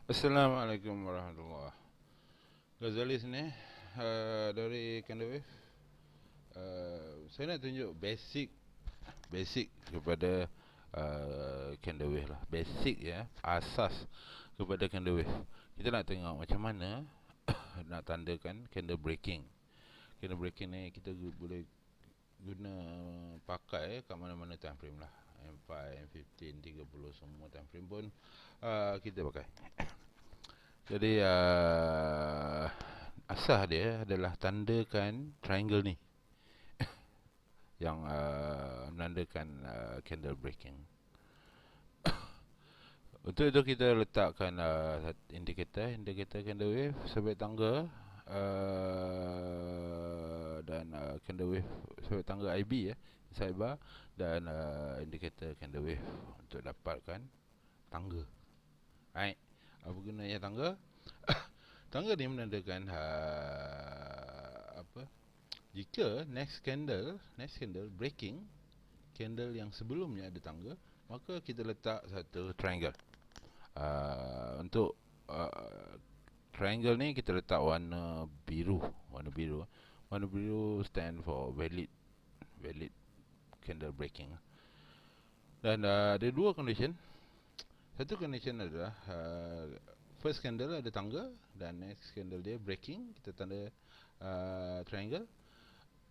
Assalamualaikum warahmatullahi. Ghazali sini dari Candlewave. Saya nak tunjuk basic kepada Candlewave lah. Basic ya, asas kepada Candlewave. Kita nak tengok macam mana nak tandakan candle breaking. Candle breaking ni kita boleh guna pakai kat mana-mana time frame lah. M5, M15, 30 semua time frame pun kita pakai. Jadi asas dia adalah tandakan triangle ni yang menandakan candle breaking. Untuk itu kita letakkan indikator candle wave sebagai tangga dan candle wave sebagai tangga IB ya, sidebar, dan indikator candle wave untuk dapatkan tangga. Right. Apa gunanya tangga? Tangga ni menandakan jika next candle breaking candle yang sebelumnya ada tangga, maka kita letak satu triangle. Untuk triangle ni kita letak warna biru. Warna biru stand for valid candle breaking. Dan ada dua condition. Satu condition adalah first candle ada tangga dan next candle dia breaking, kita tanda triangle.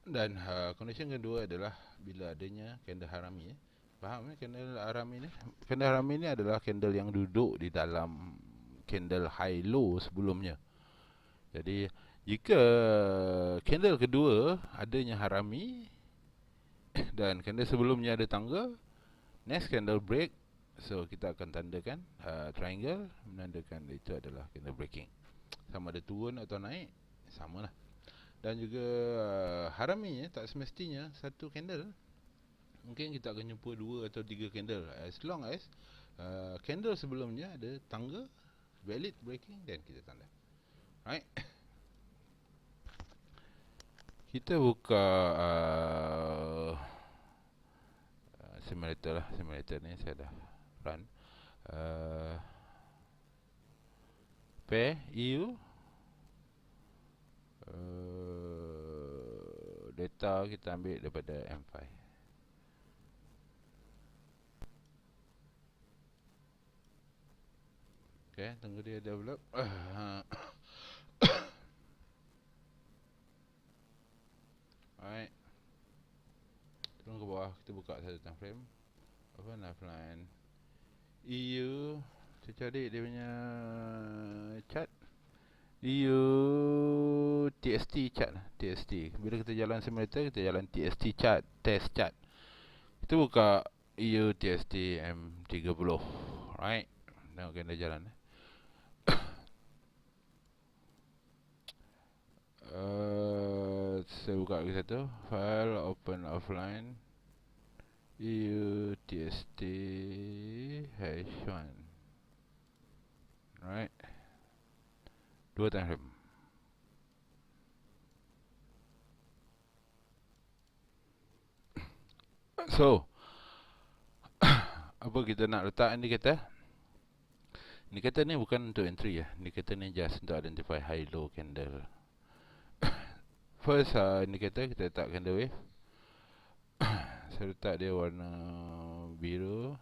Dan condition kedua adalah bila adanya candle harami. Faham candle harami ni? Candle harami ni adalah candle yang duduk di dalam candle high low sebelumnya. Jadi jika candle kedua adanya harami dan candle sebelumnya ada tangga, next candle break, so kita akan tandakan triangle menandakan itu adalah candle breaking. Sama ada turun atau naik, samalah. Dan juga harami tak semestinya satu candle. Mungkin kita akan jumpa 2 atau 3 candle, as long as candle sebelumnya ada tangga valid breaking, dan kita tanda. Right. Kita buka simulator lah. Simulator ni saya dah run. Pair EU data kita ambil daripada M5. Okay, tunggu dia develop. Alright, turun ke bawah, kita buka satu time frame. Open lifeline EU. Kita cari dia punya chart. EU TST chart. TST. Bila kita jalan simulator, kita jalan TST chart, test chart. Kita buka EU TST M30. Right. Tengok kena jalan. Saya buka lagi satu. File open offline. EU TST #1. Right. Dua time frame. So apa kita nak letak indikator? Indikator ni bukan untuk entry ya. Indikator ni just untuk identify high low candle. First indicator kita letak candle wave. Saya letak dia warna biru.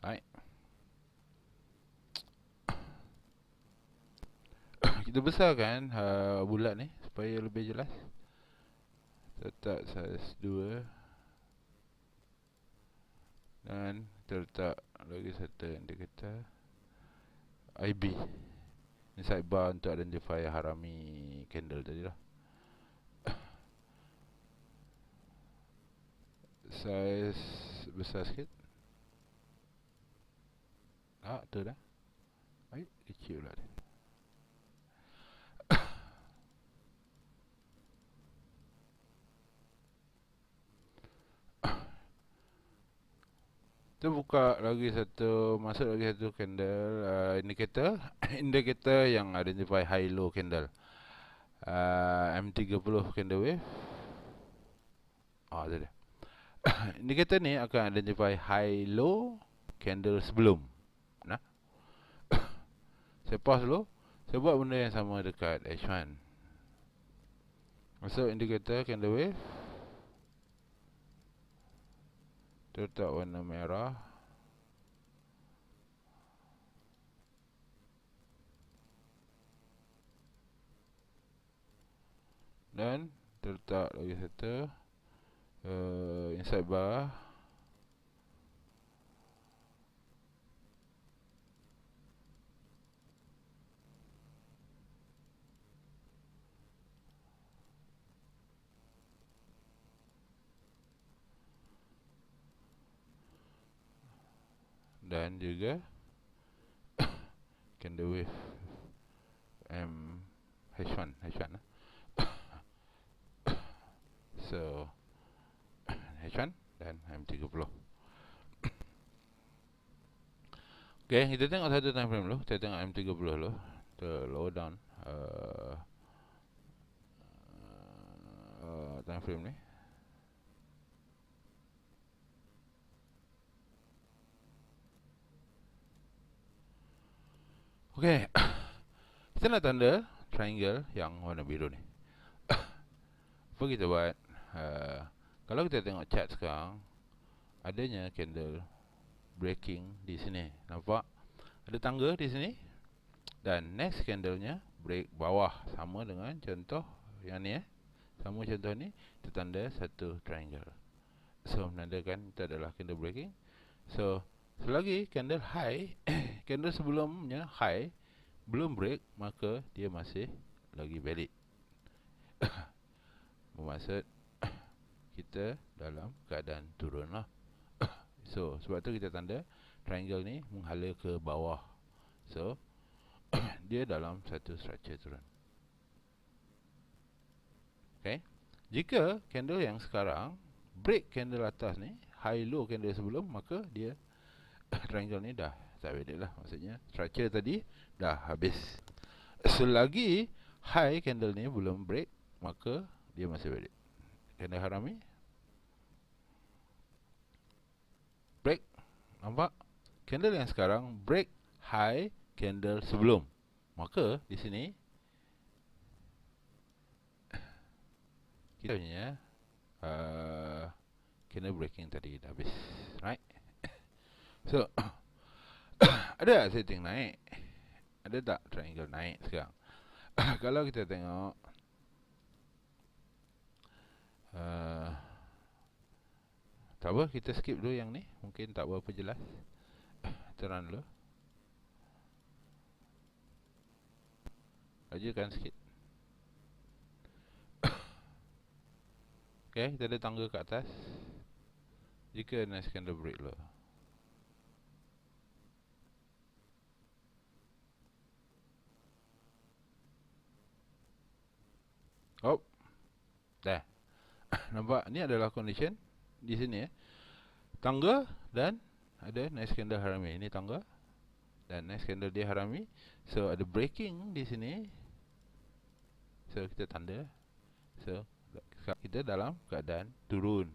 Right. Kita besarkan bulat ni supaya lebih jelas. Letak size 2. Dan kita letak lagi satu indikator IB. Ini sidebar untuk identify harami candle tadi lah. Size besar sikit. Tu dah. Kecil pula dia. Kita buka lagi satu, masuk lagi satu candle indicator. Indikator yang identify high low candle. M30 candle wave. Tu dia. Indikator ni akan identify high low candle sebelum. Nah, saya pause dulu. Saya buat benda yang sama dekat H1. Masuk indikator candle wave, terletak warna merah. Dan terletak lagi satu inside bar. Dan juga candle wave H1 lah. So H1 dan M30. Okay, kita tengok satu time frame dulu. Kita tengok M30 dulu. Kita lower down time frame ni. Okay, kita nak tanda triangle yang warna biru ni. Apa kita buat? Kalau kita tengok chart sekarang, adanya candle breaking di sini. Nampak? Ada tangga di sini. Dan next candlenya break bawah. Sama dengan contoh yang ni. Sama contoh ni, kita tanda satu triangle. So, menandakan itu adalah candle breaking. So, selagi candle high, candle sebelumnya high, belum break, maka dia masih lagi valid. Bermaksud kita dalam keadaan turun lah. So, sebab tu kita tanda triangle ni menghala ke bawah. So, dia dalam satu structure turun. Okay. Jika candle yang sekarang break candle atas ni, high low candle sebelum, maka dia triangle ni dah tak valid lah. Maksudnya structure tadi dah habis. Selagi high candle ni belum break, maka dia masih valid. Candle harami break. Nampak? Candle yang sekarang break high candle sebelum. Maka di sini kita punya candle breaking tadi dah habis. Right? So, ada tak setting naik? Ada tak triangle naik sekarang? Kalau kita tengok tak apa, kita skip dulu yang ni. Mungkin tak berapa jelas. Terang dulu. Ajakan sikit. Okay, kita ada tangga kat atas. Jika next candle break dulu. Oh, dah. Nampak? Ni adalah condition di sini. Tangga dan ada next candle harami. Ini tangga dan next candle dia harami. So ada breaking di sini. So kita tanda. So kita dalam keadaan turun.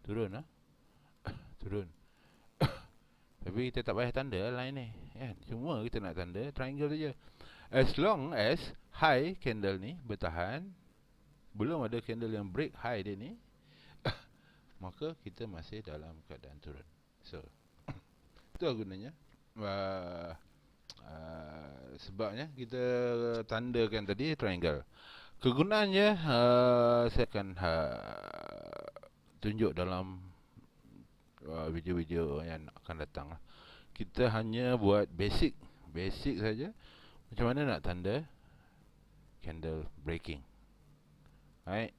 Turun lah. Turun. Tapi kita tak payah tanda line ni. Cuma kita nak tanda triangle saja. As long as high candle ni bertahan, belum ada candle yang break high dia ni, maka kita masih dalam keadaan turun. So, itu gunanya. Sebabnya kita tandakan tadi triangle. Kegunaannya saya akan tunjuk dalam video-video yang akan datang. Kita hanya buat basic saja. Macam mana nak tanda candle breaking. Right.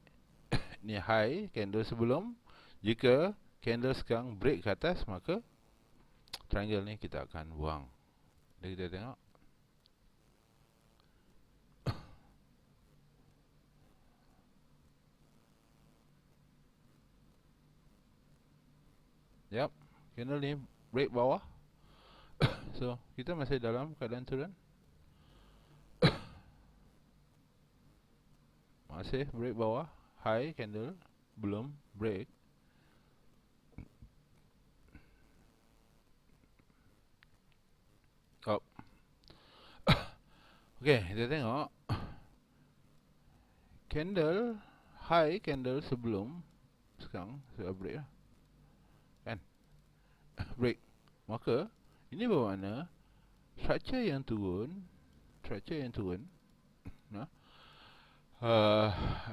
Ni high candle sebelum. Jika candle sekarang break ke atas, maka triangle ni kita akan buang. Jadi kita tengok. Yap, candle ni break bawah. So, kita masih dalam keadaan turun. Masih break bawah, high candle. belum break. Oh. Okey, kita tengok candle high candle sebelum sekarang sudah break lah. Kan? Break. Maka ini bermakna structure yang turun nah,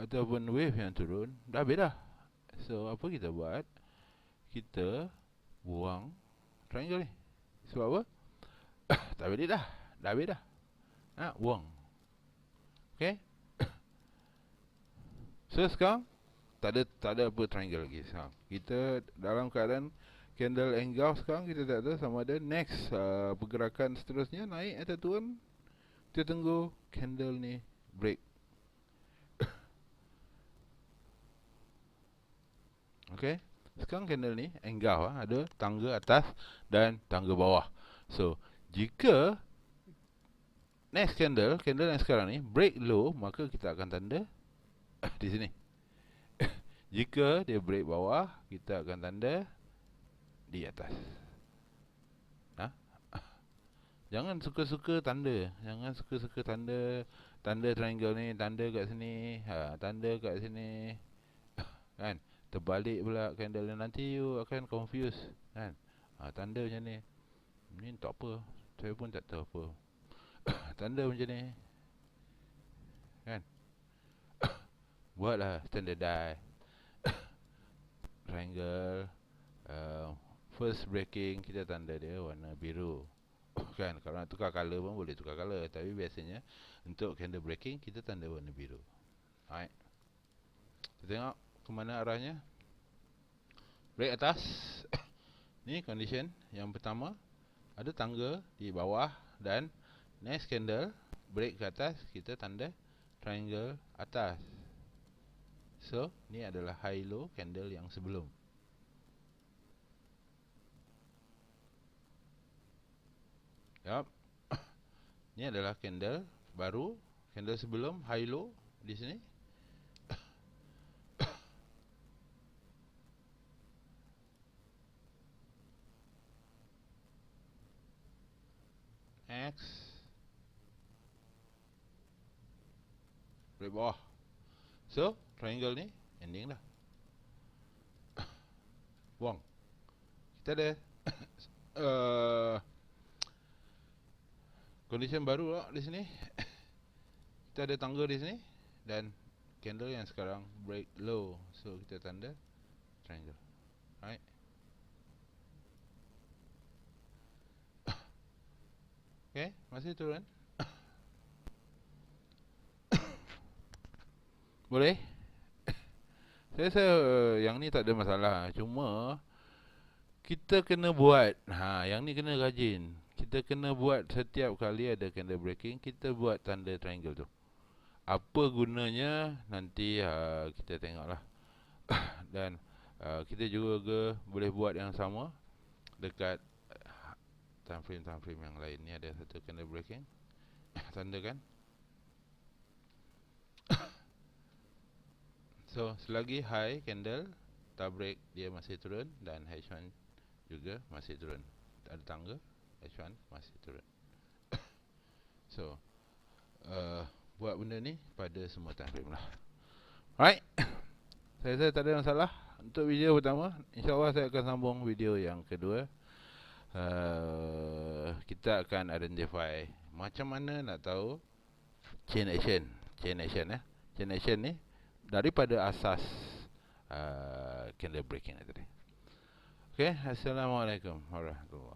ataupun wave yang turun dah habis dah. So apa kita buat? Kita buang triangle ni. Sebab apa? Tak boleh dah. Dah habis dah. Buang. Okay. So sekarang tak ada apa triangle lagi sekarang. Kita dalam keadaan candle engulf sekarang, kita tak tahu sama ada next pergerakan seterusnya naik atau turun. Kita tunggu candle ni break. Okay. Sekarang candle ni engulf ada tangga atas dan tangga bawah. So jika next candle yang sekarang ni break low, maka kita akan tanda di sini. Jika dia break bawah, kita akan tanda di atas. Jangan suka-suka tanda. Jangan suka-suka tanda triangle ni, tanda kat sini, tanda kat sini. Kan? Terbalik pula candle, nanti you akan confuse, kan? Tanda macam ni. Ni tak apa. Saya pun tak tahu apa. Tanda macam ni. Kan? Buatlah standardized triangle. First breaking kita tanda dia warna biru. Kan, kalau nak tukar color pun boleh tukar color, tapi biasanya untuk candle breaking kita tanda warna biru. Alright. Kita tengok ke mana arahnya. Break atas. Ni condition yang pertama, ada tangga di bawah, dan next candle break ke atas, kita tanda triangle atas. So, ni adalah high low candle yang sebelum. Yup. Ni adalah candle baru, candle sebelum high low di sini. X break bawah. So, triangle ni ending dah. Buang. Kita ada condition baru lah di sini. Kita ada tangga di sini dan candle yang sekarang break low. So kita tanda triangle. Right. Okay, masih turun. Boleh? Saya rasa yang ni tak ada masalah. Cuma kita kena buat. Yang ni kena rajin. Kita kena buat setiap kali ada candle breaking, kita buat tanda triangle tu. Apa gunanya nanti kita tengoklah. Dan kita juga boleh buat yang sama dekat time frame yang lain. Ni ada satu candle breaking. Tanda kan. So selagi high candle tak break, dia masih turun, dan H1 juga masih turun. Ada tangga, H1 masih turun. So buat benda ni pada semua time frame lah. Alright. Saya rasa tak ada masalah. Untuk video pertama, InsyaAllah saya akan sambung video yang kedua. Kita akan identify macam mana nak tahu chain action. Chain action ni daripada asas candle breaking tadi. Okay, Assalamualaikum warahmatullahi